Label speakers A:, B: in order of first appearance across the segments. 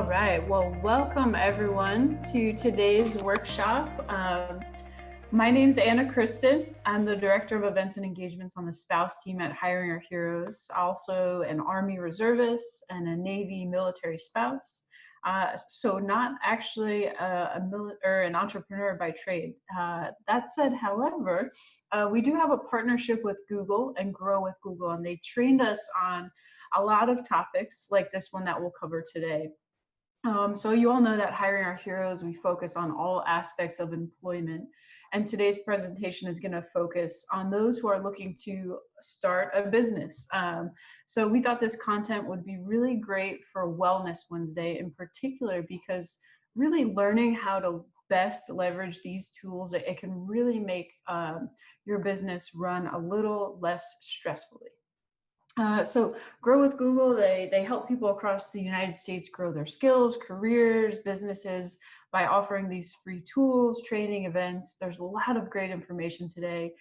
A: right. Well, welcome everyone to today's workshop. My name's Anna Kristen. I'm the Director of Events and Engagements on the Spouse team at Hiring Our Heroes, also an Army reservist and a Navy military spouse. So not actually an entrepreneur by trade. That said, however, we do have a partnership with Google and Grow with Google, and they trained us on a lot of topics like this one that we'll cover today. So you all know that Hiring Our Heroes, we focus on all aspects of employment. And today's presentation is going to focus on those who are looking to start a business. So we thought this content would be really great for Wellness Wednesday in particular, because really learning how to best leverage these tools, it can really make your business run a little less stressfully. So Grow with Google, they help people across the United States grow their skills, careers, businesses by offering these free tools, training events. There's a lot of great information today.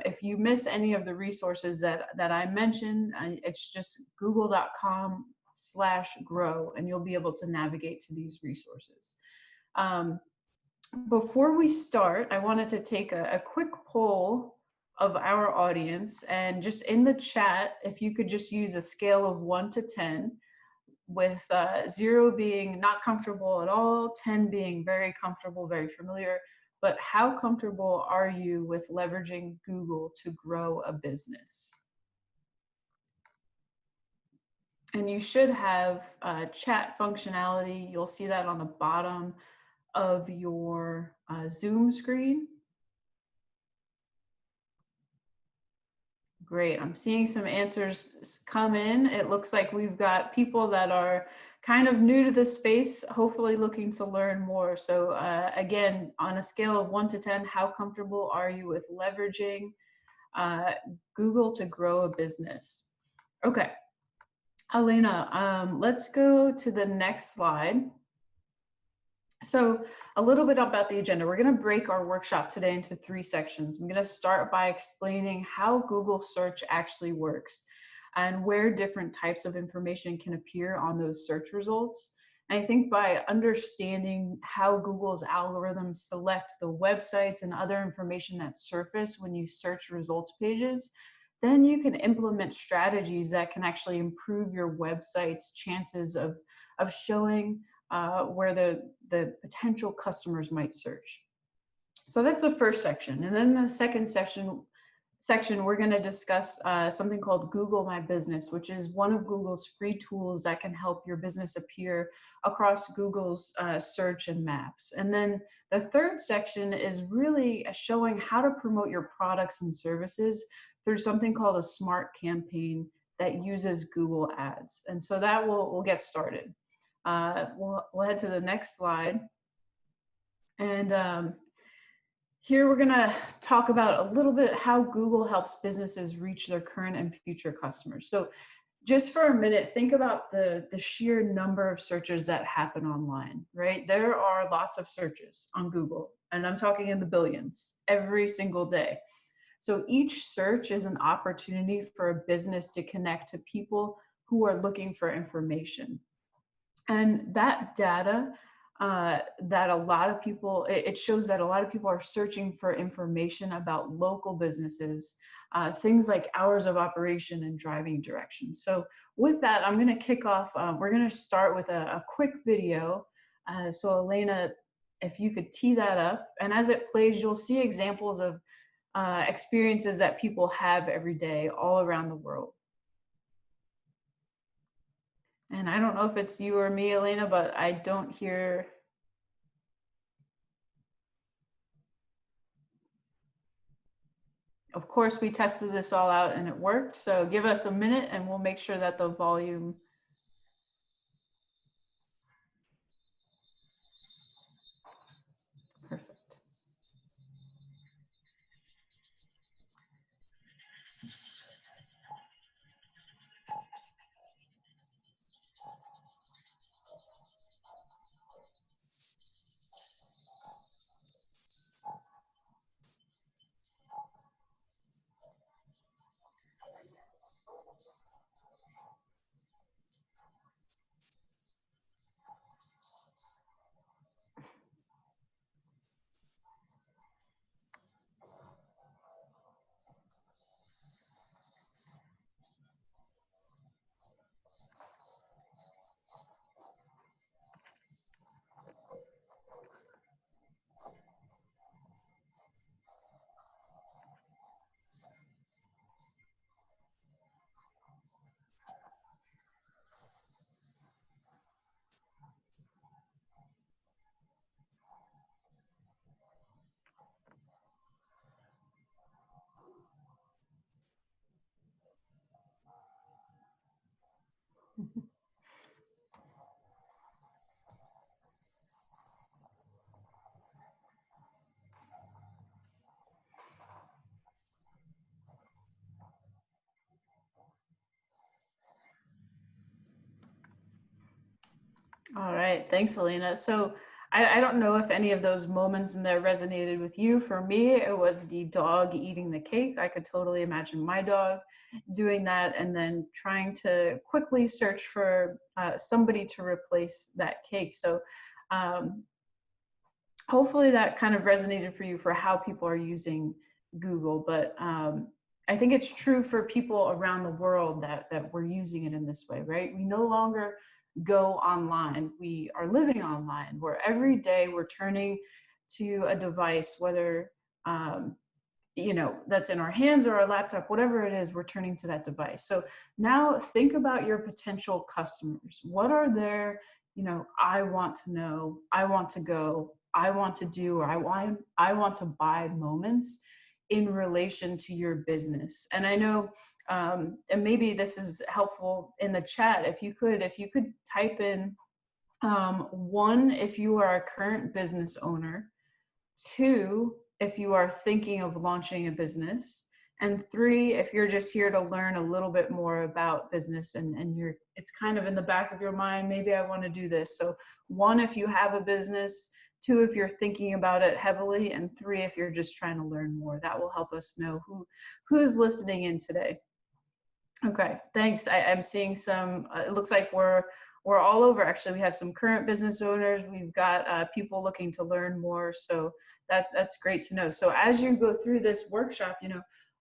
A: If you miss any of the resources that I mentioned, it's just google.com/grow, and you'll be able to navigate to these resources. Before we start, I wanted to take a quick poll of our audience, and just in the chat, if you could just use a scale of 1 to 10, with 0 being not comfortable at all, 10 being very comfortable, very familiar. But how comfortable are you with leveraging Google to grow a business? And you should have chat functionality. You'll see that on the bottom of your Zoom screen. Great, I'm seeing some answers come in. It looks like we've got people that are kind of new to the space, hopefully looking to learn more. So again, on a scale of 1 to 10, how comfortable are you with leveraging Google to grow a business? Okay, Elena, let's go to the next slide. So a little bit about the agenda. We're going to break our workshop today into 3 sections. I'm going to start by explaining how Google search actually works and where different types of information can appear on those search results. And I think by understanding how Google's algorithms select the websites and other information that surface when you search results pages, then you can implement strategies that can actually improve your website's chances of showing where the potential customers might search. So that's the first section. And then the second section we're going to discuss something called Google My Business, which is one of Google's free tools that can help your business appear across Google's search and maps. And then the third section is really showing how to promote your products and services through something called a smart campaign that uses Google Ads. And so that we'll get started. We'll head to the next slide. And here we're going to talk about a little bit how Google helps businesses reach their current and future customers. So just for a minute, think about the sheer number of searches that happen online, right? There are lots of searches on Google, and I'm talking in the billions every single day. So each search is an opportunity for a business to connect to people who are looking for information. And that data that a lot of people, it shows that a lot of people are searching for information about local businesses, things like hours of operation and driving directions. So with that, I'm going to kick off. We're going to start with a quick video. So Elena, if you could tee that up, and as it plays, you'll see examples of experiences that people have every day all around the world. And I don't know if it's you or me, Elena, but I don't hear. Of course, we tested this all out and it worked. So give us a minute and we'll make sure that the volume. Perfect. All right, thanks, Elena. So I don't know if any of those moments in there resonated with you. For me, it was the dog eating the cake. I could totally imagine my dog doing that and then trying to quickly search for somebody to replace that cake. So um, hopefully that kind of resonated for you for how people are using Google. But I think it's true for people around the world that we're using it in this way, right? We no longer go online. We are living online, where every day we're turning to a device, whether um, that's in our hands or our laptop, whatever it is, we're turning to that device. So now think about your potential customers. What are their, I want to know, I want to go, I want to do, or I want to buy moments in relation to your business. And I know, and maybe this is helpful in the chat. If you could type in one, if you are a current business owner; two, if you are thinking of launching a business; and three, if you're just here to learn a little bit more about business and it's kind of in the back of your mind, maybe I want to do this. So one, if you have a business; two, if you're thinking about it heavily; and three, if you're just trying to learn more. That will help us know who's listening in today. Okay, thanks. I'm seeing some, it looks like we're all over. Actually, we have some current business owners. We've got people looking to learn more. So that's great to know. So as you go through this workshop,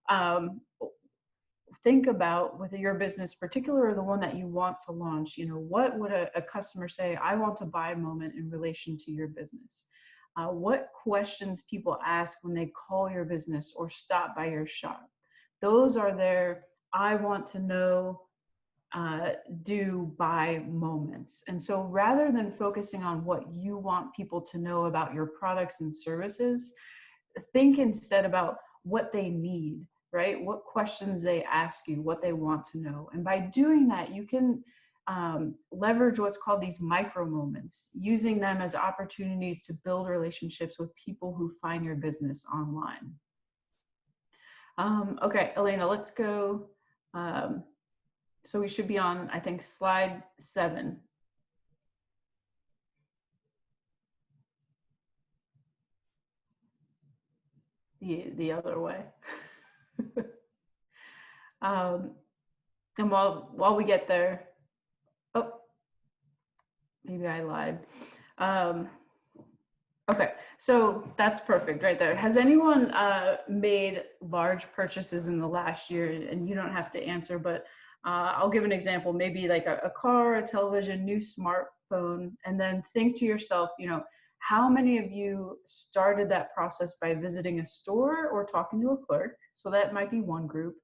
A: um, think about with your business, particular the one that you want to launch, what would a customer say, I want to buy moment in relation to your business? What questions people ask when they call your business or stop by your shop? Those are their I want to know, do, buy moments. And so rather than focusing on what you want people to know about your products and services, think instead about what they need, right? What questions they ask you, what they want to know. And by doing that, you can leverage what's called these micro moments, using them as opportunities to build relationships with people who find your business online. Okay, Elena, let's go. So we should be on, I think, slide 7. The other way. And while we get there, oh, maybe I lied. Okay, so that's perfect right there. Has anyone made large purchases in the last year? And you don't have to answer, but I'll give an example, maybe like a car, a television, new smartphone, and then think to yourself, how many of you started that process by visiting a store or talking to a clerk? So that might be one group.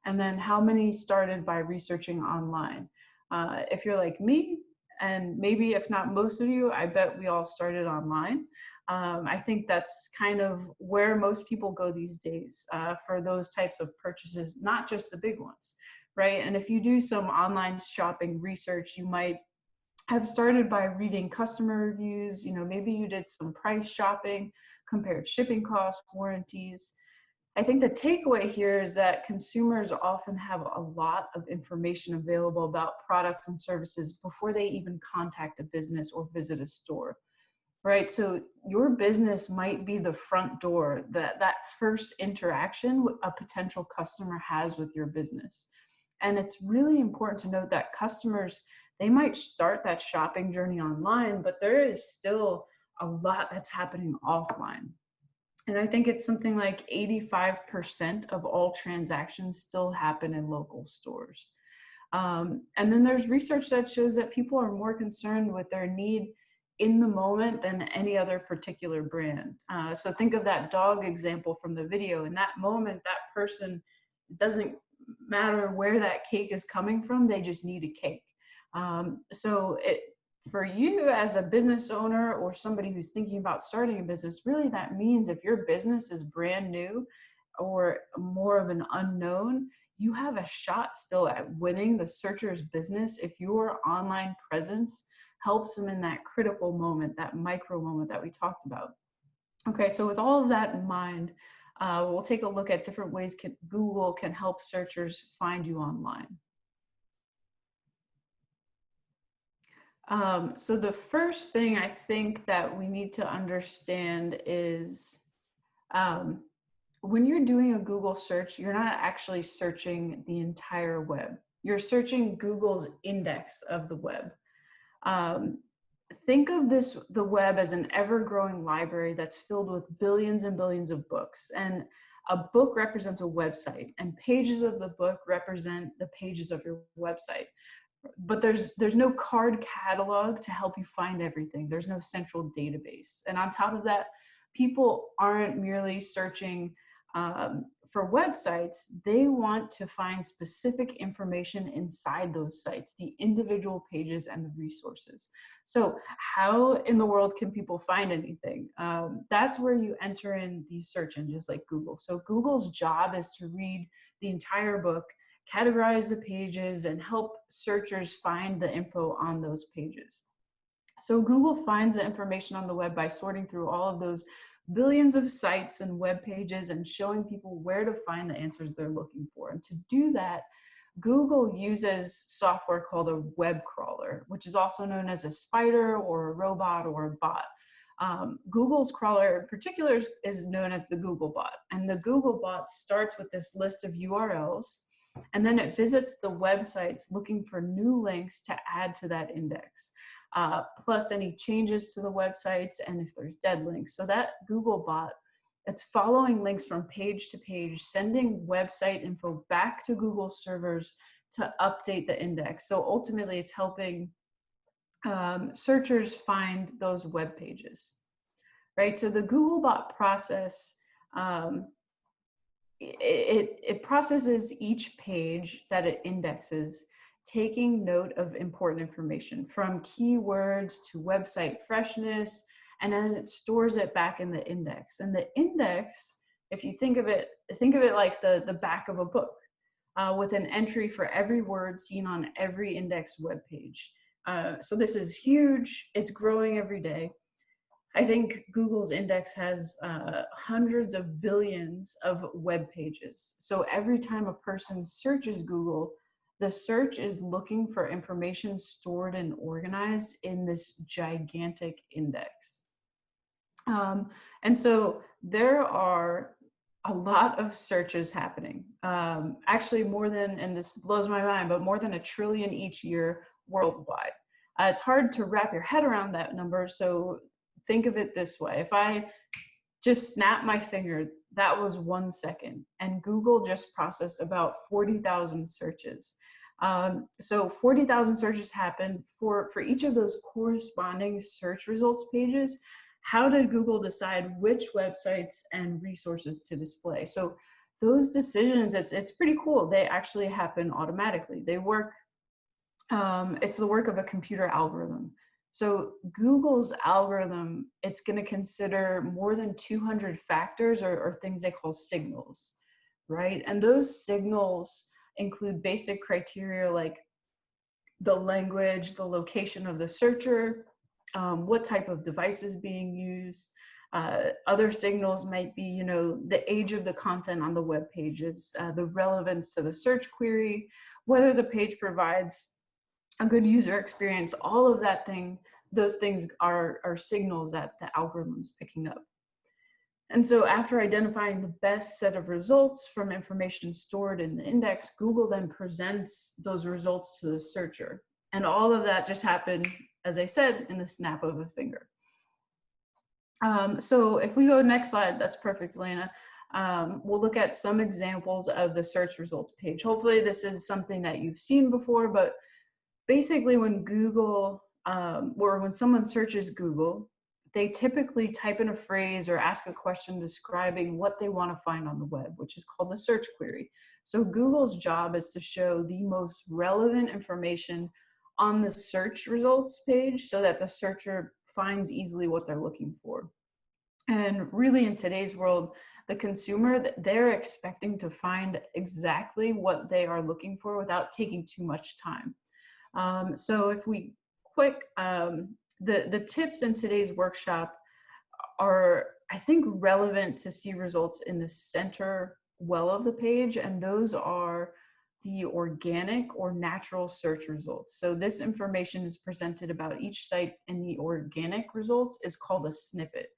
A: And then how many started by researching online? If you're like me, and maybe if not most of you, I bet we all started online. I think that's kind of where most people go these days for those types of purchases, not just the big ones, right? And if you do some online shopping research, you might have started by reading customer reviews. Maybe you did some price shopping, compared shipping costs, warranties. I think the takeaway here is that consumers often have a lot of information available about products and services before they even contact a business or visit a store, right? So your business might be the front door, that first interaction a potential customer has with your business. And it's really important to note that customers, they might start that shopping journey online, but there is still a lot that's happening offline. And I think it's something like 85% of all transactions still happen in local stores. And then there's research that shows that people are more concerned with their need in the moment than any other particular brand. So think of that dog example from the video. In that moment, that person, it doesn't matter where that cake is coming from, they just need a cake. For you as a business owner or somebody who's thinking about starting a business, really that means if your business is brand new or more of an unknown, you have a shot still at winning the searcher's business if your online presence helps them in that critical moment, that micro moment that we talked about. Okay, so with all of that in mind, we'll take a look at different ways Google can help searchers find you online. So the first thing I think that we need to understand is when you're doing a Google search, you're not actually searching the entire web. You're searching Google's index of the web. Think of the web as an ever-growing library that's filled with billions and billions of books. And a book represents a website, and pages of the book represent the pages of your website. But there's no card catalog to help you find everything. There's no central database. And on top of that, people aren't merely searching for websites. They want to find specific information inside those sites, the individual pages and the resources. So how in the world can people find anything? That's where you enter in these search engines like Google. So Google's job is to read the entire book, categorize the pages, and help searchers find the info on those pages. So Google finds the information on the web by sorting through all of those billions of sites and web pages and showing people where to find the answers they're looking for. And to do that, Google uses software called a web crawler, which is also known as a spider or a robot or a bot. Google's crawler in particular is known as the Googlebot. And the Googlebot starts with this list of URLs, and then it visits the websites looking for new links to add to that index, plus any changes to the websites and if there's dead links. So that Googlebot, it's following links from page to page, sending website info back to Google servers to update the index. So ultimately, it's helping searchers find those web pages, right? So the Googlebot process, it processes each page that it indexes, taking note of important information from keywords to website freshness, and then it stores it back in the index. And the index, if you think of it like the back of a book, with an entry for every word seen on every index web page. So this is huge. It's growing every day. I think Google's index has hundreds of billions of web pages. So every time a person searches Google, the search is looking for information stored and organized in this gigantic index. And so there are a lot of searches happening. Actually more than, and this blows my mind, but more than 1 trillion each year worldwide. It's hard to wrap your head around that number. So think of it this way. If I just snap my finger, that was 1 second, and Google just processed about 40,000 searches. So 40,000 searches happen for each of those corresponding search results pages. How did Google decide which websites and resources to display? So those decisions, it's pretty cool. They actually happen automatically. They work, it's the work of a computer algorithm. So Google's algorithm, it's going to consider more than 200 factors or things they call signals, right? And those signals include basic criteria like the language, the location of the searcher, what type of device is being used. Other signals might be, the age of the content on the web pages, the relevance to the search query, whether the page provides a good user experience. All of those things are signals that the algorithm's picking up. And so after identifying the best set of results from information stored in the index, Google then presents those results to the searcher. And all of that just happened, as I said, in the snap of a finger. So if we go next slide, that's perfect, Elena. We'll look at some examples of the search results page. Hopefully this is something that you've seen before, but basically when Google, or when someone searches Google, they typically type in a phrase or ask a question describing what they want to find on the web, which is called the search query. So Google's job is to show the most relevant information on the search results page so that the searcher finds easily what they're looking for. And really in today's world, the consumer, they're expecting to find exactly what they are looking for without taking too much time. So if we the tips in today's workshop are, I think, relevant to see results in the center well of the page, and those are the organic or natural search results. So this information is presented about each site, and the organic results is called a snippet.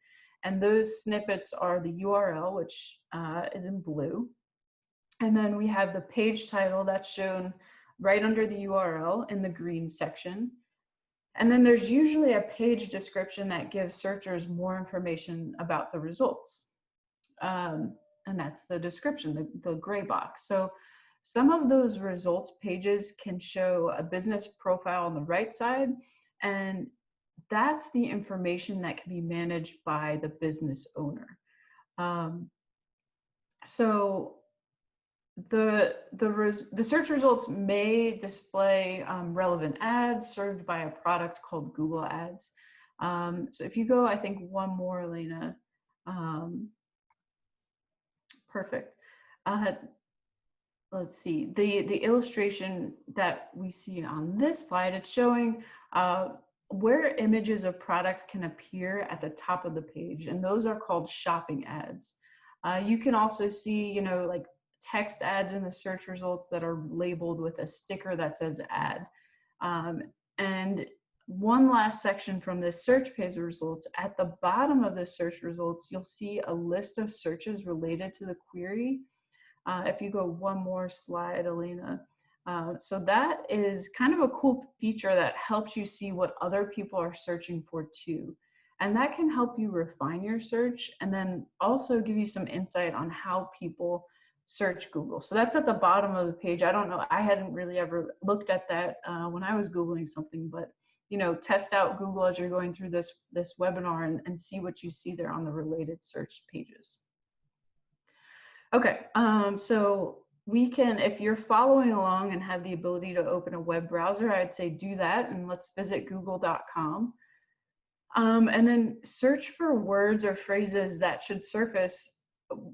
A: And those snippets are the URL, which is in blue. And then we have the page title that's shown right under the URL in the green section. And then there's usually a page description that gives searchers more information about the results. And that's the description, the gray box. So some of those results pages can show a business profile on the right side, and that's the information that can be managed by the business owner. So the search results may display relevant ads served by a product called Google Ads. So if you go, I think one more, Elena. Perfect. Let's see, the illustration that we see on this slide, it's showing where images of products can appear at the top of the page, and those are called shopping ads. You can also see, you know, like text ads in the search results that are labeled with a sticker that says ad. And one last section from this search page results, at the bottom of the search results, you'll see a list of searches related to the query. If you go one more slide, Elena. So that is kind of a cool feature that helps you see what other people are searching for too. And that can help you refine your search and then also give you some insight on how people search Google. So that's at the bottom of the page. I don't know, I hadn't really ever looked at that when I was Googling something, but you know, test out Google as you're going through this webinar and see what you see there on the related search pages. Okay, so we can, if you're following along and have the ability to open a web browser, I'd say do that, and let's visit google.com. And then search for words or phrases that should surface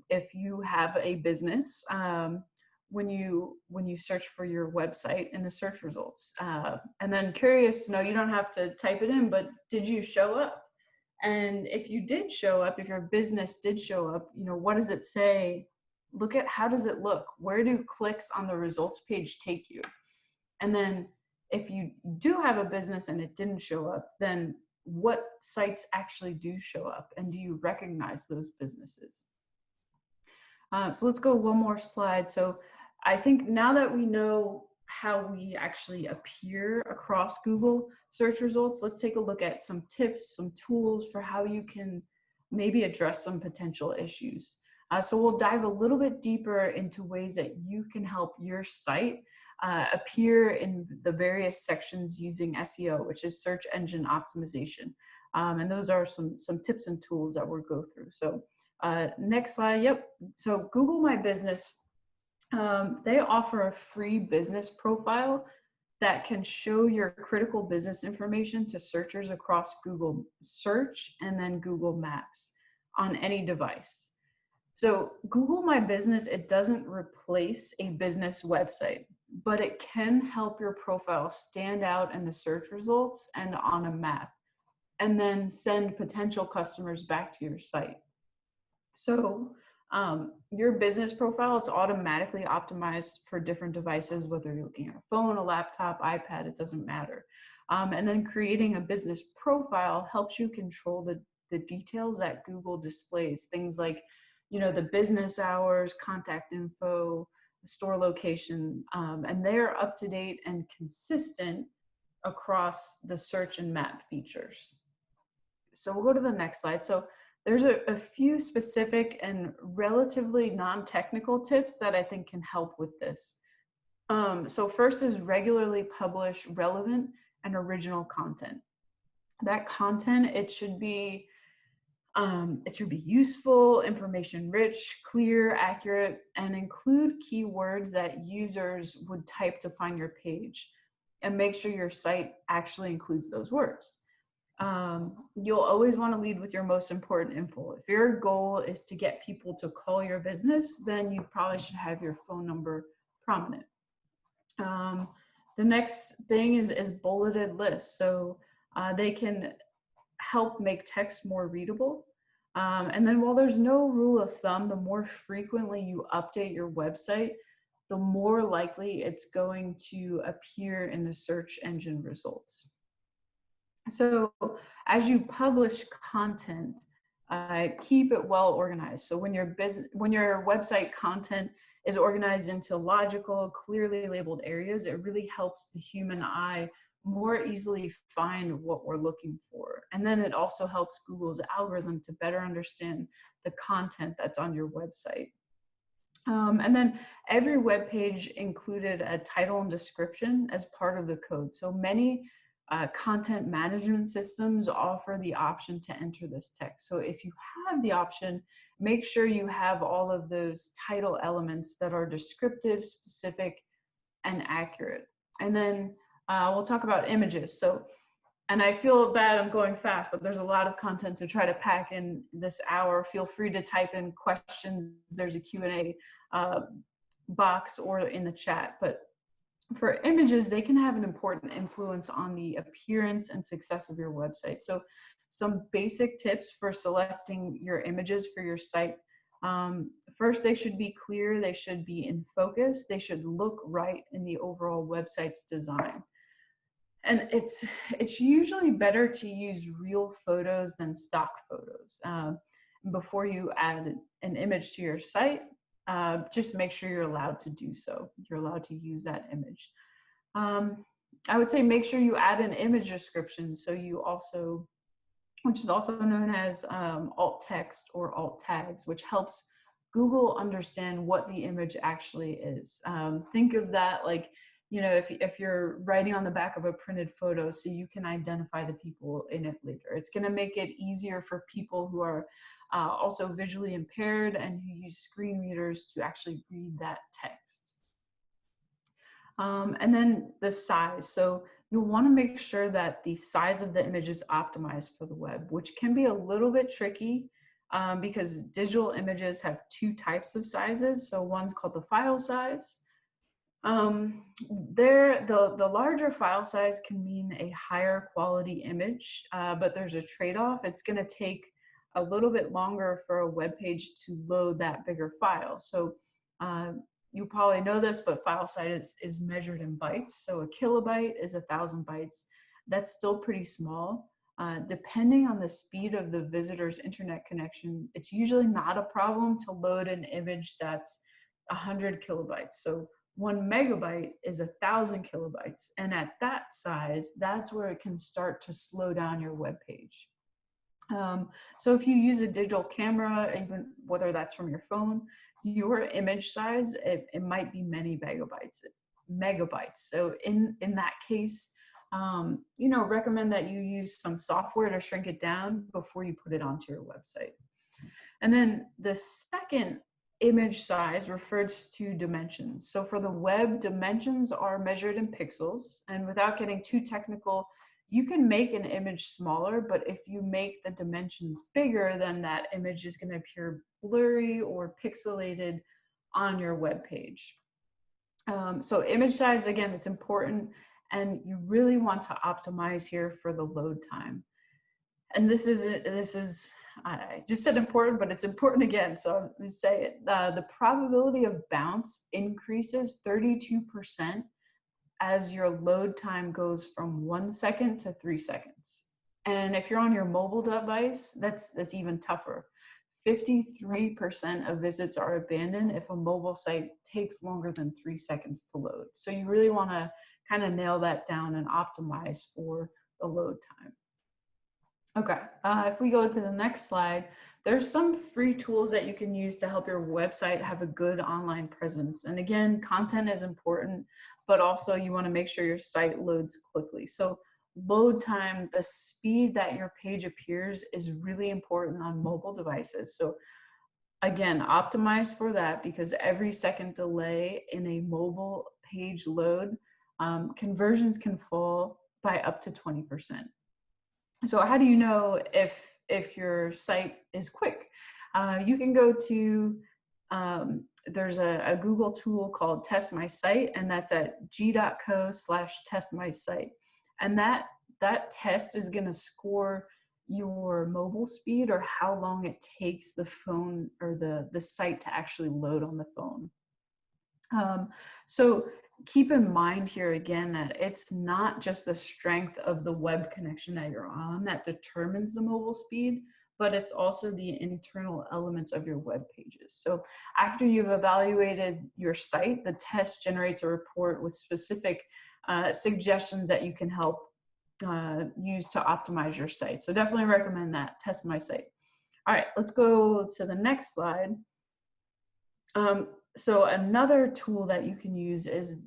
A: if you have a business when you search for your website in the search results. And then curious to know, you don't have to type it in, but did you show up? And if you did show up, if your business did show up, you know, what does it say? Look at how does it look? Where do clicks on the results page take you? And then if you do have a business and it didn't show up, then what sites actually do show up, and do you recognize those businesses? So let's go one more slide. So I think now that we know how we actually appear across Google search results, let's take a look at some tips, some tools for how you can maybe address some potential issues. So we'll dive a little bit deeper into ways that you can help your site appear in the various sections using SEO, which is search engine optimization. And those are some tips and tools that we'll go through. So next slide, yep. So Google My Business, they offer a free business profile that can show your critical business information to searchers across Google Search and then Google Maps on any device. So Google My Business, it doesn't replace a business website, but it can help your profile stand out in the search results and on a map, and then send potential customers back to your site. So your business profile, it's automatically optimized for different devices, whether you're looking at a phone, a laptop, iPad, it doesn't matter. And then creating a business profile helps you control the details that Google displays, things like, you know, the business hours, contact info, store location, and they're up to date and consistent across the search and map features. So we'll go to the next slide. So there's a few specific and relatively non-technical tips that I think can help with this. So first is regularly publish relevant and original content. That content, it should be useful, information rich, clear, accurate, and include keywords that users would type to find your page, and make sure your site actually includes those words. You'll always want to lead with your most important info. If your goal is to get people to call your business, then you probably should have your phone number prominent. The next thing is bulleted lists. So they can help make text more readable. And then while there's no rule of thumb, the more frequently you update your website, the more likely it's going to appear in the search engine results. So as you publish content, keep it well organized. So when your website content is organized into logical, clearly labeled areas, it really helps the human eye more easily find what we're looking for. And then it also helps Google's algorithm to better understand the content that's on your website. And then every web page included a title and description as part of the code. So many content management systems offer the option to enter this text. So if you have the option, make sure you have all of those title elements that are descriptive, specific, and accurate. And then we'll talk about images. So, and I feel bad I'm going fast, but there's a lot of content to try to pack in this hour. Feel free to type in questions. There's a Q&A box or in the chat. But for images, they can have an important influence on the appearance and success of your website. So some basic tips for selecting your images for your site. First, they should be clear. They should be in focus. They should look right in the overall website's design. And it's usually better to use real photos than stock photos. Before you add an image to your site, just make sure you're allowed to do so. You're allowed to use that image. I would say make sure you add an image description. So you also, which is also known as alt text or alt tags, which helps Google understand what the image actually is. Think of that like, you know, if you're writing on the back of a printed photo so you can identify the people in it later. It's going to make it easier for people who are also visually impaired and who use screen readers to actually read that text. And then the size. So you'll want to make sure that the size of the image is optimized for the web, which can be a little bit tricky because digital images have two types of sizes. So one's called the file size. The larger file size can mean a higher quality image, but there's a trade-off. It's going to take a little bit longer for a web page to load that bigger file. So you probably know this, but file size is measured in bytes. So a kilobyte is 1,000 bytes. That's still pretty small. Depending on the speed of the visitor's internet connection, it's usually not a problem to load an image that's 100 kilobytes. So 1 megabyte is 1,000 kilobytes. And at that size, that's where it can start to slow down your web page. So if you use a digital camera, even whether that's from your phone, your image size, it might be many megabytes. So in that case, you know, recommend that you use some software to shrink it down before you put it onto your website. And then the second image size refers to dimensions. So for the web, dimensions are measured in pixels, and without getting too technical, you can make an image smaller, but if you make the dimensions bigger, then that image is going to appear blurry or pixelated on your web page. So image size, again, it's important, and you really want to optimize here for the load time. And this is I just said important, but it's important again, so I'm going to say it. The probability of bounce increases 32% as your load time goes from 1 second to 3 seconds. And if you're on your mobile device, that's even tougher. 53% of visits are abandoned if a mobile site takes longer than 3 seconds to load. So you really want to kind of nail that down and optimize for the load time. Okay, if we go to the next slide, there's some free tools that you can use to help your website have a good online presence. And again, content is important, but also you want to make sure your site loads quickly. So load time, the speed that your page appears, is really important on mobile devices. So again, optimize for that, because every second delay in a mobile page load, conversions can fall by up to 20%. So how do you know if your site is quick? You can go to, there's a Google tool called Test My Site, and that's at g.co/test my site. And that test is going to score your mobile speed, or how long it takes the phone or the site to actually load on the phone. So keep in mind here again that it's not just the strength of the web connection that you're on that determines the mobile speed, but it's also the internal elements of your web pages. So after you've evaluated your site, the test generates a report with specific suggestions that you can help use to optimize your site. So definitely recommend that, Test My Site. All right, let's go to the next slide. So another tool that you can use is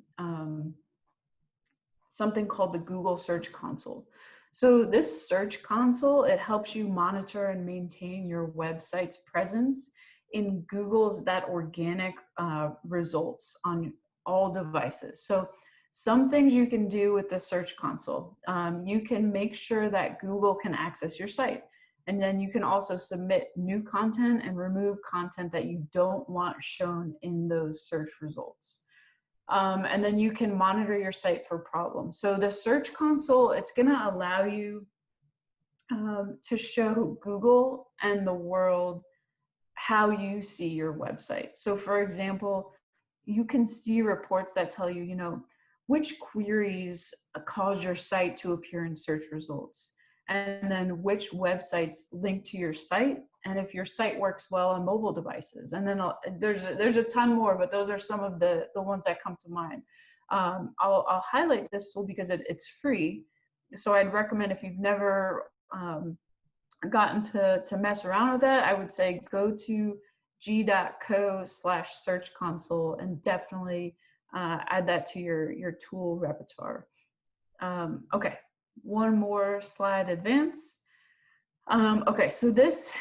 A: something called the Google Search Console. So this Search Console, it helps you monitor and maintain your website's presence in Google's that organic results on all devices. So some things you can do with the Search Console. You can make sure that Google can access your site. And then you can also submit new content and remove content that you don't want shown in those search results. And then you can monitor your site for problems. So the Search Console, it's going to allow you to show Google and the world how you see your website. So for example, you can see reports that tell you, which queries cause your site to appear in search results, and then which websites link to your site, and if your site works well on mobile devices. And then there's a ton more, but those are some of the ones that come to mind. I'll highlight this tool because it's free. So I'd recommend, if you've never gotten to mess around with that, I would say go to g.co/search console and definitely add that to your tool repertoire. Okay, one more slide advance. Okay, so this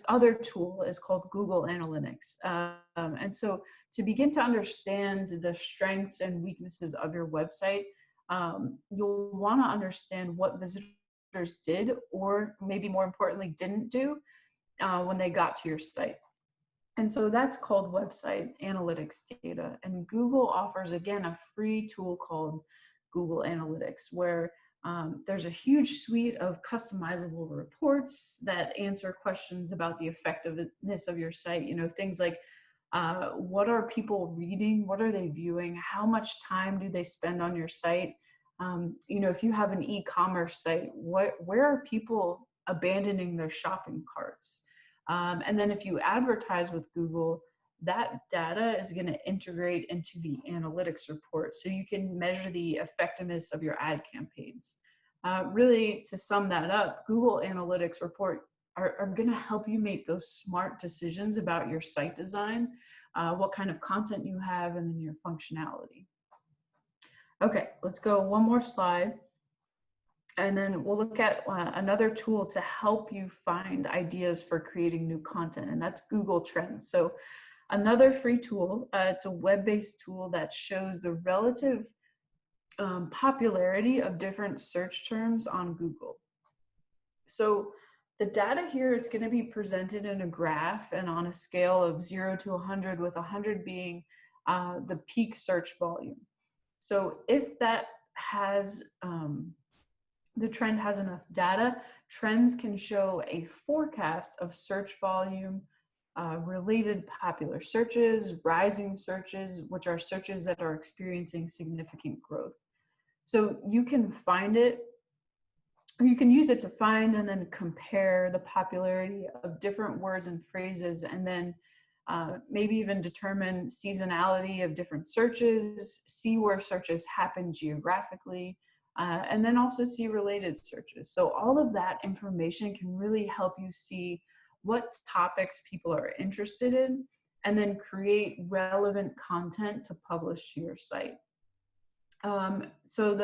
A: other tool is called Google Analytics. And so to begin to understand the strengths and weaknesses of your website, you'll want to understand what visitors did, or maybe more importantly, didn't do when they got to your site. And so that's called website analytics data. And Google offers, again, a free tool called Google Analytics, where there's a huge suite of customizable reports that answer questions about the effectiveness of your site. Things like, what are people reading? What are they viewing? How much time do they spend on your site? If you have an e-commerce site, where are people abandoning their shopping carts? And then if you advertise with Google, that data is going to integrate into the analytics report, so you can measure the effectiveness of your ad campaigns. Really, to sum that up, Google Analytics report are going to help you make those smart decisions about your site design, what kind of content you have, and then your functionality. Okay, let's go one more slide. And then we'll look at another tool to help you find ideas for creating new content, and that's Google Trends. So another free tool, it's a web-based tool that shows the relative popularity of different search terms on Google. So the data here, it's going to be presented in a graph and on a scale of 0 to 100, with 100 being the peak search volume. So if that has, the trend has enough data, trends can show a forecast of search volume, related popular searches, rising searches, which are searches that are experiencing significant growth. So you can find it, or you can use it to find and then compare the popularity of different words and phrases, and then maybe even determine seasonality of different searches, see where searches happen geographically, and then also see related searches. So all of that information can really help you see what topics people are interested in, and then create relevant content to publish to your site. So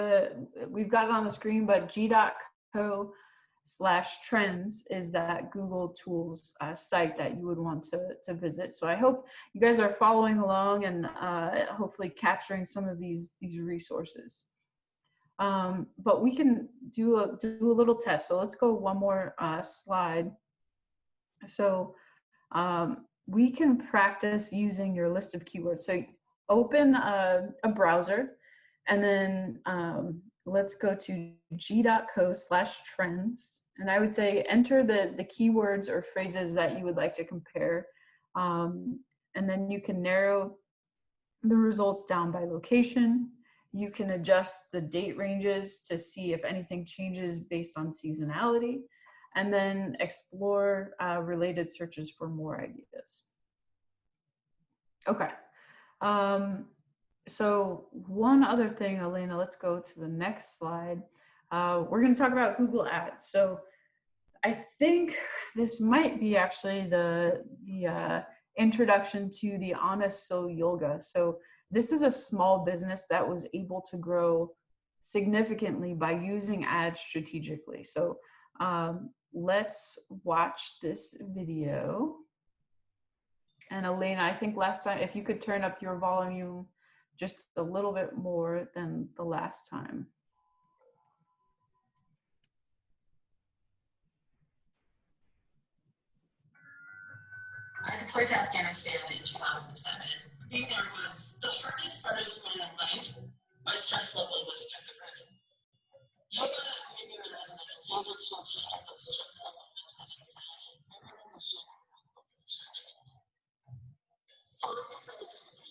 A: we've got it on the screen, but g.co/trends is that Google Tools site that you would want to visit. So I hope you guys are following along and hopefully capturing some of these resources. But we can do a little test. So let's go one more slide. So we can practice using your list of keywords. So open a browser, and then let's go to g.co/trends. And I would say enter the keywords or phrases that you would like to compare. And then you can narrow the results down by location. You can adjust the date ranges to see if anything changes based on seasonality, and then explore related searches for more ideas. Okay. So one other thing, Elena, let's go to the next slide. We're going to talk about Google Ads. So I think this might be actually the introduction to the Honest Soul Yoga. So this is a small business that was able to grow significantly by using ads strategically. So let's watch this video. And Elena, I think last time, if you could turn up your volume just a little bit more than the last time.
B: I deployed to Afghanistan in 2007. Being there was the hardest part of my life. My stress level was through the roof. Yoga made me realize that I can able to handle those stressful moments and anxiety. I remember the shift. So I decided to use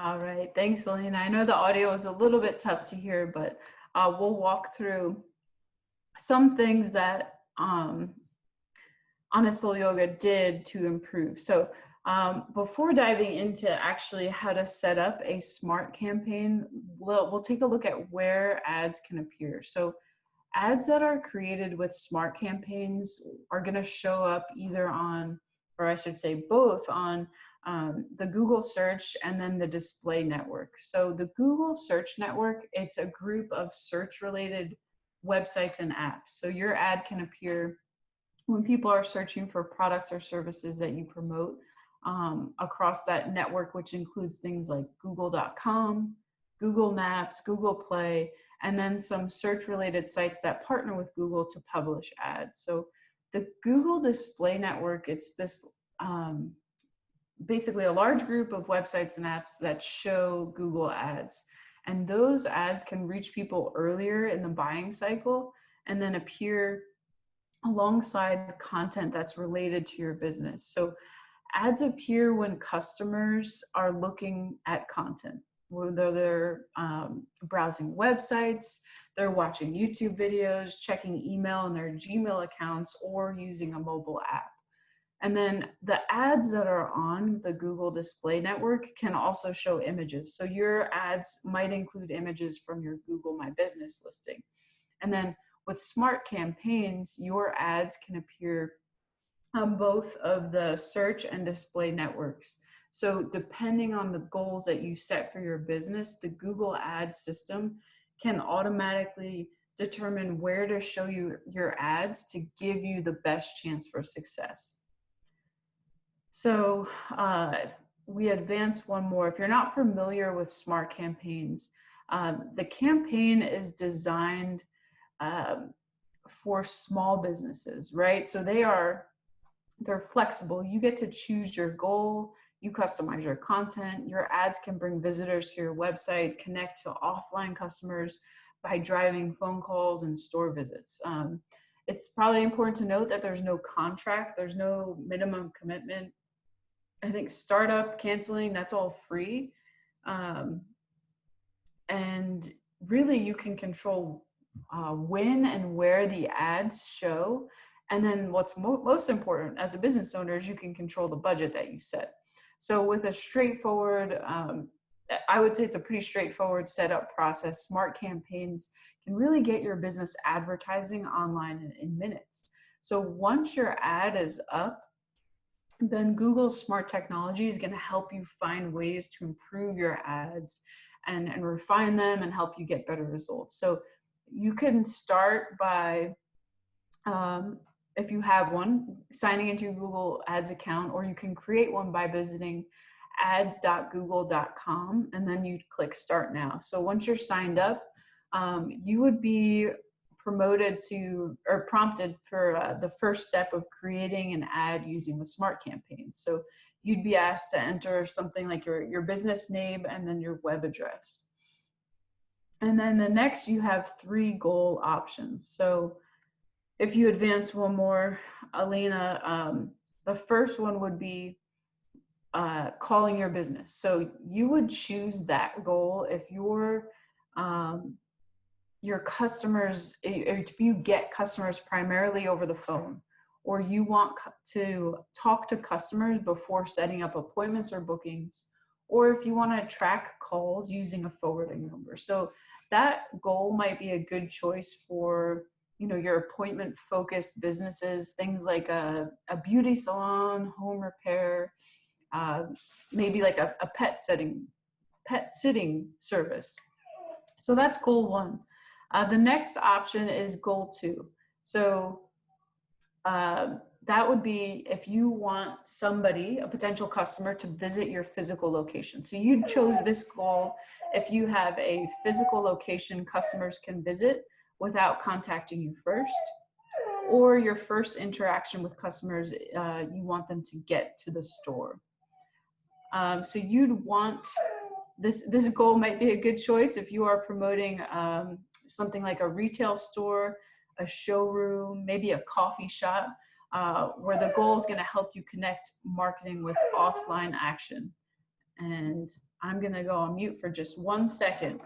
A: All right, thanks, Elena. I know the audio was a little bit tough to hear, but we'll walk through some things that Honest Soul Yoga did to improve. So before diving into actually how to set up a smart campaign, we'll take a look at where ads can appear. So ads that are created with smart campaigns are going to show up either on, or I should say both, on the Google search and then the display network. So the Google search network, it's a group of search related websites and apps. So your ad can appear when people are searching for products or services that you promote across that network, which includes things like google.com, Google Maps, Google Play, and then some search related sites that partner with Google to publish ads. So the Google Display Network, it's this basically a large group of websites and apps that show Google ads. And those ads can reach people earlier in the buying cycle and then appear alongside content that's related to your business. So ads appear when customers are looking at content, whether they're browsing websites, they're watching YouTube videos, checking email in their Gmail accounts, or using a mobile app. And then the ads that are on the Google Display Network can also show images. So your ads might include images from your Google My Business listing. And then with smart campaigns, your ads can appear on both of the search and display networks. So depending on the goals that you set for your business, the Google Ads system can automatically determine where to show you your ads to give you the best chance for success. So if we advance one more. If you're not familiar with Smart Campaigns, the campaign is designed for small businesses, right? So they're flexible. You get to choose your goal, you customize your content, your ads can bring visitors to your website, connect to offline customers by driving phone calls and store visits. It's probably important to note that there's no contract, there's no minimum commitment. I think startup, canceling, that's all free. And really you can control when and where the ads show. And then what's most important as a business owner is you can control the budget that you set. So with a straightforward, I would say it's a pretty straightforward setup process. Smart Campaigns can really get your business advertising online in minutes. So once your ad is up, then Google's smart technology is going to help you find ways to improve your ads and refine them and help you get better results. So you can start by, if you have one, signing into your Google Ads account, or you can create one by visiting ads.google.com and then you click Start Now. So once you're signed up, you would be prompted for the first step of creating an ad using the Smart Campaigns. So you'd be asked to enter something like your business name and then your web address. And then the next, you have 3 goal options. So if you advance one more, Alina, the first one would be calling your business. So you would choose that goal if your customers, if you get customers primarily over the phone, or you want to talk to customers before setting up appointments or bookings, or if you want to track calls using a forwarding number. So that goal might be a good choice for, your appointment focused businesses, things like a beauty salon, home repair, maybe like a pet sitting service. So that's goal 1. The next option is goal 2. So that would be if you want a potential customer, to visit your physical location. So you chose this goal if you have a physical location customers can visit without contacting you first, or your first interaction with customers, you want them to get to the store. So you'd want this goal might be a good choice if you are promoting something like a retail store, a showroom, maybe a coffee shop, where the goal is going to help you connect marketing with offline action. And I'm going to go on mute for just 1 second.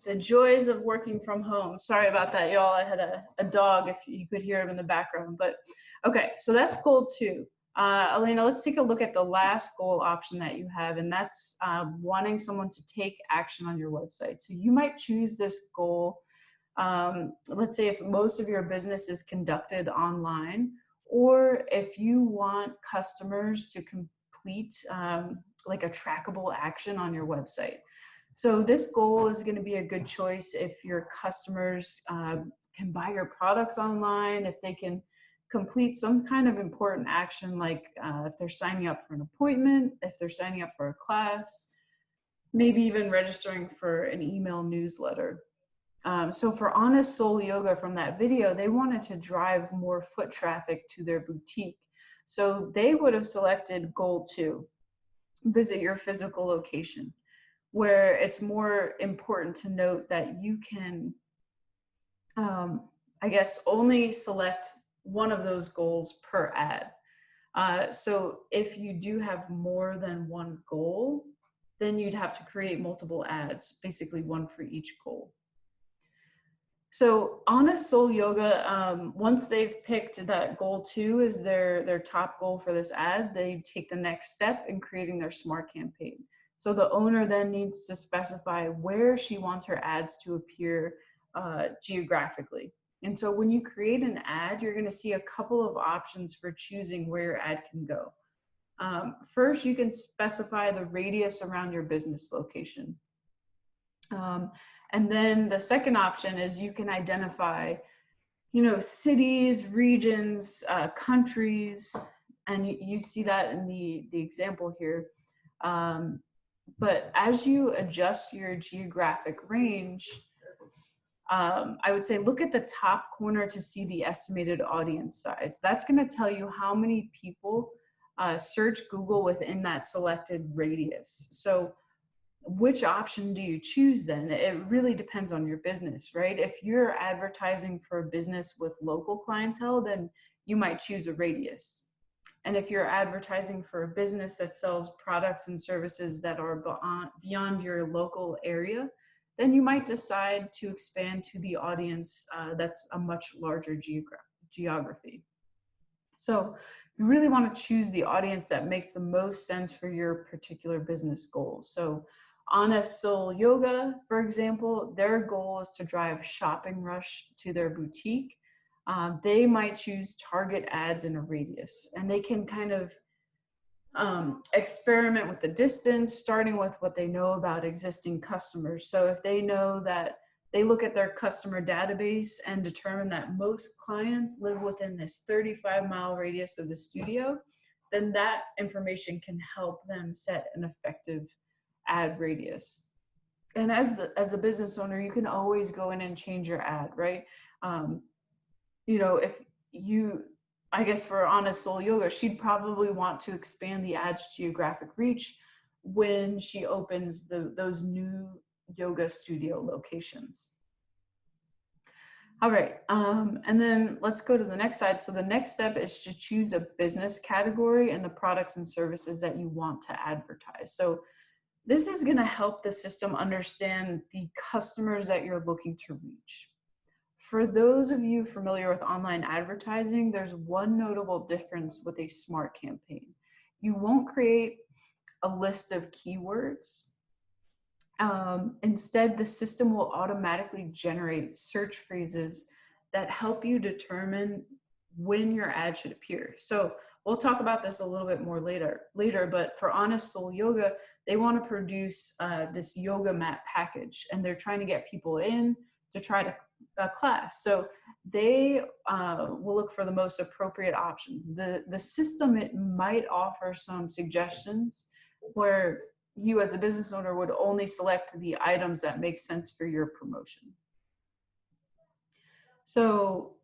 A: The joys of working from home. Sorry about that, y'all. I had a dog, if you could hear him in the background. But okay, so that's goal 2. Alina, let's take a look at the last goal option that you have, and that's wanting someone to take action on your website. So you might choose this goal, let's say if most of your business is conducted online, or if you want customers to complete like a trackable action on your website. So this goal is going to be a good choice if your customers can buy your products online, if they can complete some kind of important action, like if they're signing up for an appointment, if they're signing up for a class, maybe even registering for an email newsletter. So for Honest Soul Yoga, from that video, they wanted to drive more foot traffic to their boutique. So they would have selected goal 2, visit your physical location, where it's more important to note that you can, I guess, only select one of those goals per ad. So if you do have more than one goal, then you'd have to create multiple ads, basically one for each goal. So Honest Soul Yoga, once they've picked that goal 2 is their top goal for this ad, they take the next step in creating their Smart Campaign. So the owner then needs to specify where she wants her ads to appear geographically. And so when you create an ad, you're going to see a couple of options for choosing where your ad can go. First, you can specify the radius around your business location. And then the second option is you can identify, cities, regions, countries, and you see that in the example here. But as you adjust your geographic range, I would say look at the top corner to see the estimated audience size. That's going to tell you how many people search Google within that selected radius. So which option do you choose then? It really depends on your business, right? If you're advertising for a business with local clientele, then you might choose a radius. And if you're advertising for a business that sells products and services that are beyond your local area, then you might decide to expand to the audience that's a much larger geography. So you really want to choose the audience that makes the most sense for your particular business goals. So Honest Soul Yoga, for example, their goal is to drive shopping rush to their boutique. They might choose target ads in a radius, and they can kind of experiment with the distance, starting with what they know about existing customers. So if they know that they look at their customer database and determine that most clients live within this 35-mile radius of the studio, then that information can help them set an effective ad radius. And as a business owner, you can always go in and change your ad, right? If you, I guess for Honest Soul Yoga, she'd probably want to expand the ad's geographic reach when she opens those new yoga studio locations. All right, and then let's go to the next slide. So the next step is to choose a business category and the products and services that you want to advertise. So this is going to help the system understand the customers that you're looking to reach. For those of you familiar with online advertising, there's one notable difference with a smart campaign. You won't create a list of keywords. Instead, the system will automatically generate search phrases that help you determine when your ad should appear. So we'll talk about this a little bit more later, but for Honest Soul Yoga, they want to produce this yoga mat package, and they're trying to get people in to try to class. So they will look for the most appropriate options. The system, it might offer some suggestions where you as a business owner would only select the items that make sense for your promotion. So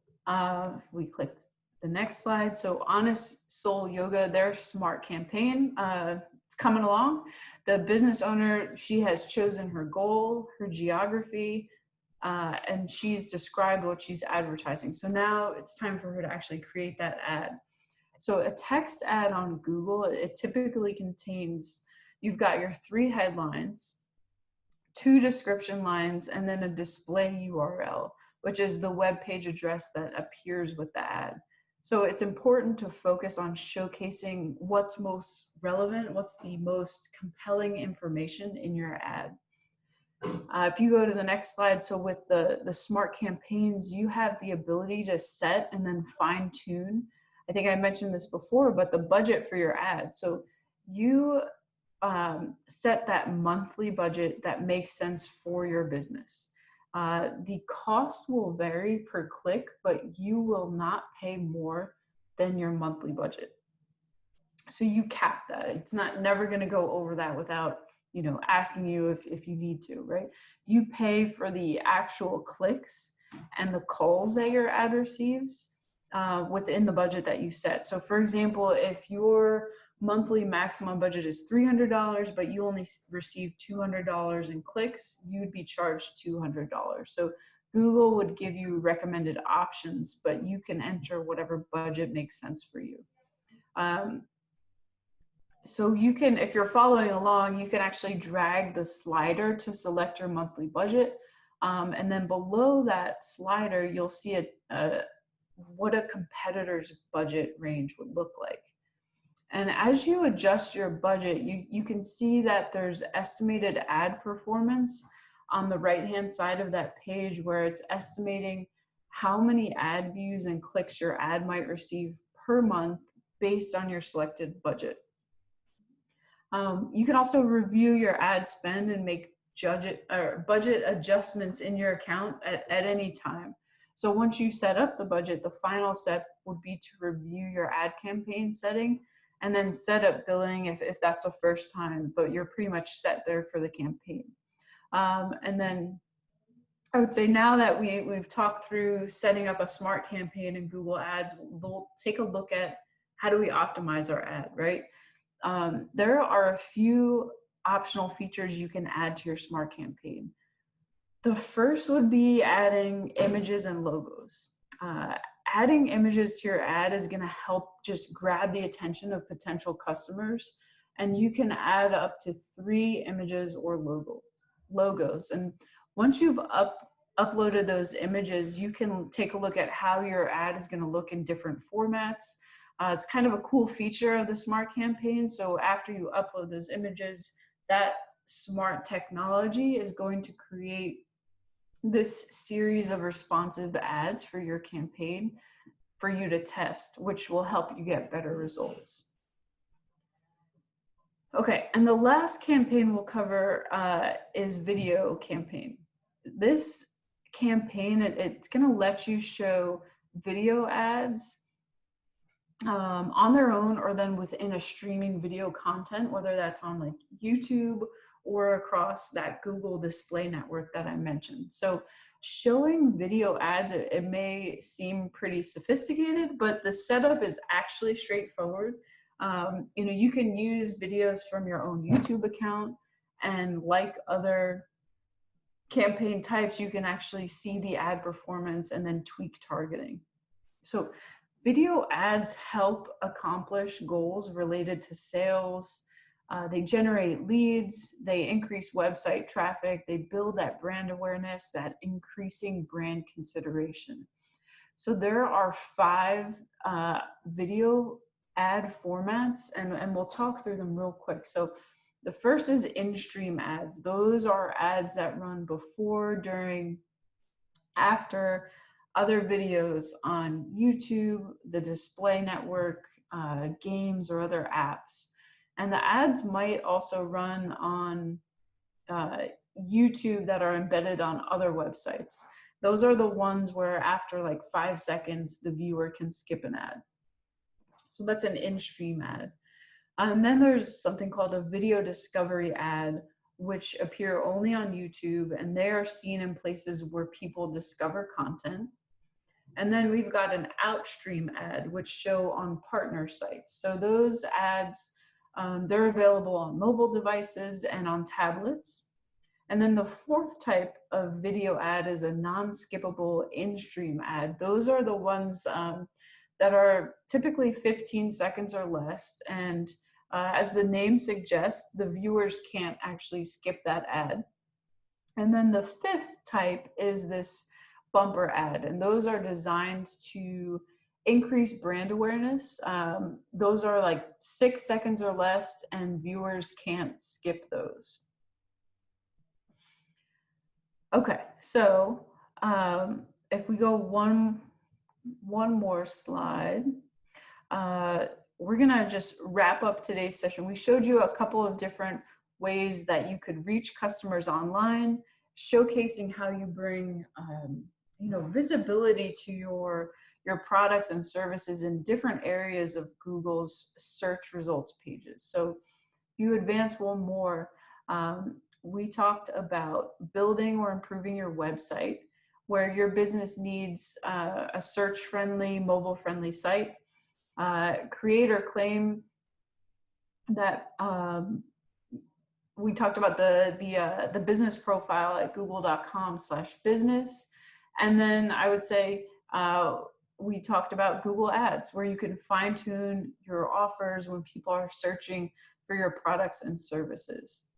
A: we click the next slide. So Honest Soul Yoga, their smart campaign, it's coming along. The business owner, she has chosen her goal, her geography, and she's described what she's advertising. So now it's time for her to actually create that ad. So a text ad on Google, it typically contains, you've got your 3 headlines, 2 description lines, and then a display URL, which is the web page address that appears with the ad. So it's important to focus on showcasing what's most relevant, what's the most compelling information in your ad. If you go to the next slide, so with the smart campaigns, you have the ability to set and then fine tune. I think I mentioned this before, but the budget for your ad. So you set that monthly budget that makes sense for your business. The cost will vary per click, but you will not pay more than your monthly budget. So you cap that. It's never going to go over that without asking you if you need to, right? You pay for the actual clicks and the calls that your ad receives within the budget that you set. So for example, if your monthly maximum budget is $300, but you only receive $200 in clicks, you'd be charged $200. So Google would give you recommended options, but you can enter whatever budget makes sense for you. So you can, if you're following along, you can actually drag the slider to select your monthly budget. And then below that slider, you'll see what a competitor's budget range would look like. And as you adjust your budget, you can see that there's estimated ad performance on the right-hand side of that page, where it's estimating how many ad views and clicks your ad might receive per month based on your selected budget. You can also review your ad spend and make budget adjustments in your account at any time. So once you set up the budget, the final step would be to review your ad campaign setting and then set up billing if that's the first time, but you're pretty much set there for the campaign. And then I would say now that we've talked through setting up a smart campaign in Google Ads, we'll take a look at how do we optimize our ad, right? There are a few optional features you can add to your smart campaign. The first would be adding images and logos. Adding images to your ad is going to help just grab the attention of potential customers, and you can add up to 3 images or logos. And once you've uploaded those images, you can take a look at how your ad is going to look in different formats. It's kind of a cool feature of the smart campaign. So after you upload those images, that smart technology is going to create this series of responsive ads for your campaign for you to test, which will help you get better results. Okay, and the last campaign we'll cover is video campaign. This campaign, it's going to let you show video ads on their own or then within a streaming video content, whether that's on like YouTube or across that Google display network that I mentioned. So showing video ads, it may seem pretty sophisticated, but the setup is actually straightforward. You can use videos from your own YouTube account, and like other campaign types, you can actually see the ad performance and then tweak targeting. So video ads help accomplish goals related to sales. They generate leads, they increase website traffic, they build that brand awareness, that increasing brand consideration. So there are 5 video ad formats, and we'll talk through them real quick. So the first is in-stream ads. Those are ads that run before, during, after other videos on YouTube, the display network, games, or other apps. And the ads might also run on YouTube that are embedded on other websites. Those are the ones where after like 5 seconds, the viewer can skip an ad. So that's an in-stream ad. And then there's something called a video discovery ad, which appear only on YouTube, and they are seen in places where people discover content. And then we've got an outstream ad, which show on partner sites. So those ads, they're available on mobile devices and on tablets. And then the 4th type of video ad is a non-skippable in-stream ad. Those are the ones that are typically 15 seconds or less. And as the name suggests, the viewers can't actually skip that ad. And then the 5th type is this bumper ad, and those are designed to increase brand awareness. Those are like 6 seconds or less, and viewers can't skip those. Okay, so if we go one more slide, we're gonna just wrap up today's session. We showed you a couple of different ways that you could reach customers online, showcasing how you bring visibility to your products and services in different areas of Google's search results pages. So if you advance one more, we talked about building or improving your website, where your business needs a search-friendly, mobile-friendly site. Create or claim that we talked about the business profile at google.com/business. And then I would say we talked about Google Ads, where you can fine tune your offers when people are searching for your products and services.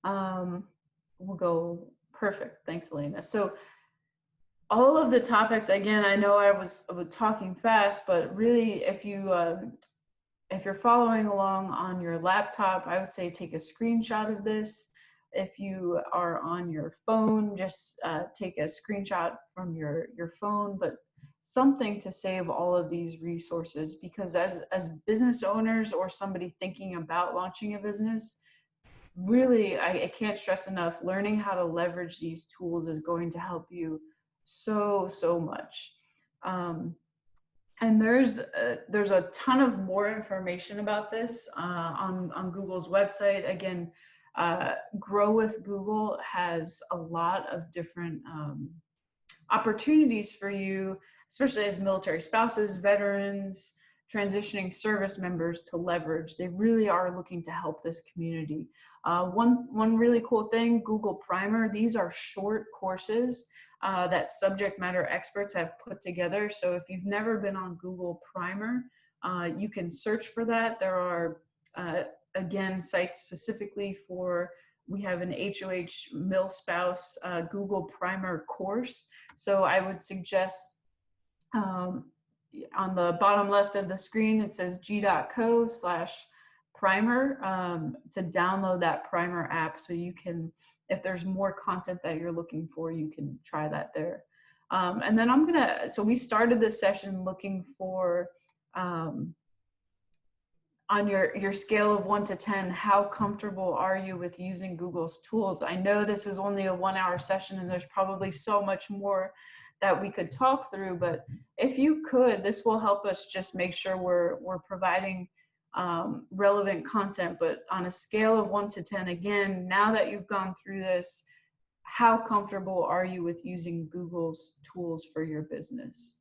A: We'll go perfect. Thanks, Elena. So all of the topics, again, I know I was talking fast, but really if you're following along on your laptop, I would say take a screenshot of this. If you are on your phone, just take a screenshot from your phone, but something to save all of these resources, because as business owners or somebody thinking about launching a business, really, I can't stress enough, learning how to leverage these tools is going to help you so much. And there's a ton of more information about this on Google's website. Again, Grow with Google has a lot of different opportunities for you, especially as military spouses, veterans, transitioning service members, to leverage. They really are looking to help this community. One really cool thing, Google Primer, these are short courses that subject matter experts have put together. So if you've never been on Google Primer, you can search for that. There are, again, sites specifically for, we have an HOH Mil Spouse Google Primer course. So I would suggest on the bottom left of the screen, it says g.co/primer to download that Primer app, so you can, if there's more content that you're looking for, you can try that there. And then so we started this session looking for, on your scale of 1 to 10, how comfortable are you with using Google's tools? I know this is only a 1-hour session and there's probably so much more that we could talk through, but if you could, this will help us just make sure we're providing relevant content. But on a scale of 1 to 10, again, now that you've gone through this, how comfortable are you with using Google's tools for your business?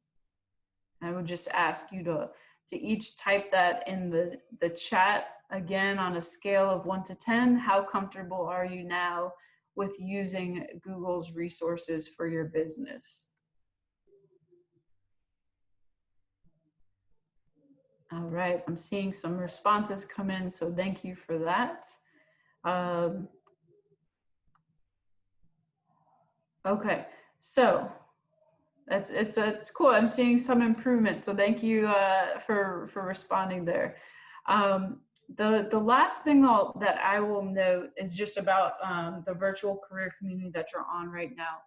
A: I would just ask you to each type that in the chat. Again, on a scale of 1 to 10, how comfortable are you now with using Google's resources for your business? All right, I'm seeing some responses come in, so thank you for that. Okay, so it's cool. I'm seeing some improvement, so thank you for responding there. The last thing that I will note is just about the virtual career community that you're on right now.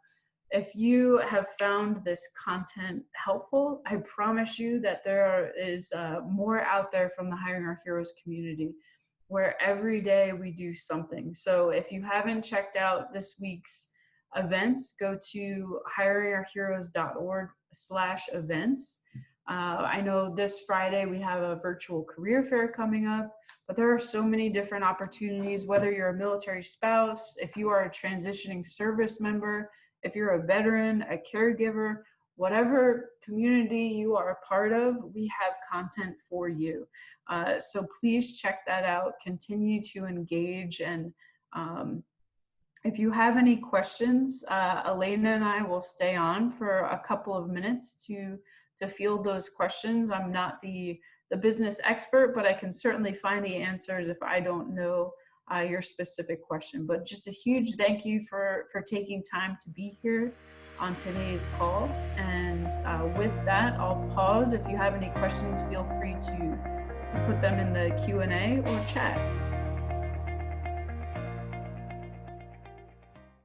A: If you have found this content helpful, I promise you that there is more out there from the Hiring Our Heroes community, where every day we do something. So if you haven't checked out this week's events, go to hiringourheroes.org/events. I know this Friday we have a virtual career fair coming up, but there are so many different opportunities, whether you're a military spouse, if you are a transitioning service member, if you're a veteran, a caregiver, whatever community you are a part of, we have content for you. So please check that out, continue to engage, and if you have any questions, Elena and I will stay on for a couple of minutes to field those questions. I'm not the business expert, but I can certainly find the answers if I don't know your specific question. But just a huge thank you for taking time to be here on today's call. And with that, I'll pause. If you have any questions, feel free to put them in the Q&A or chat.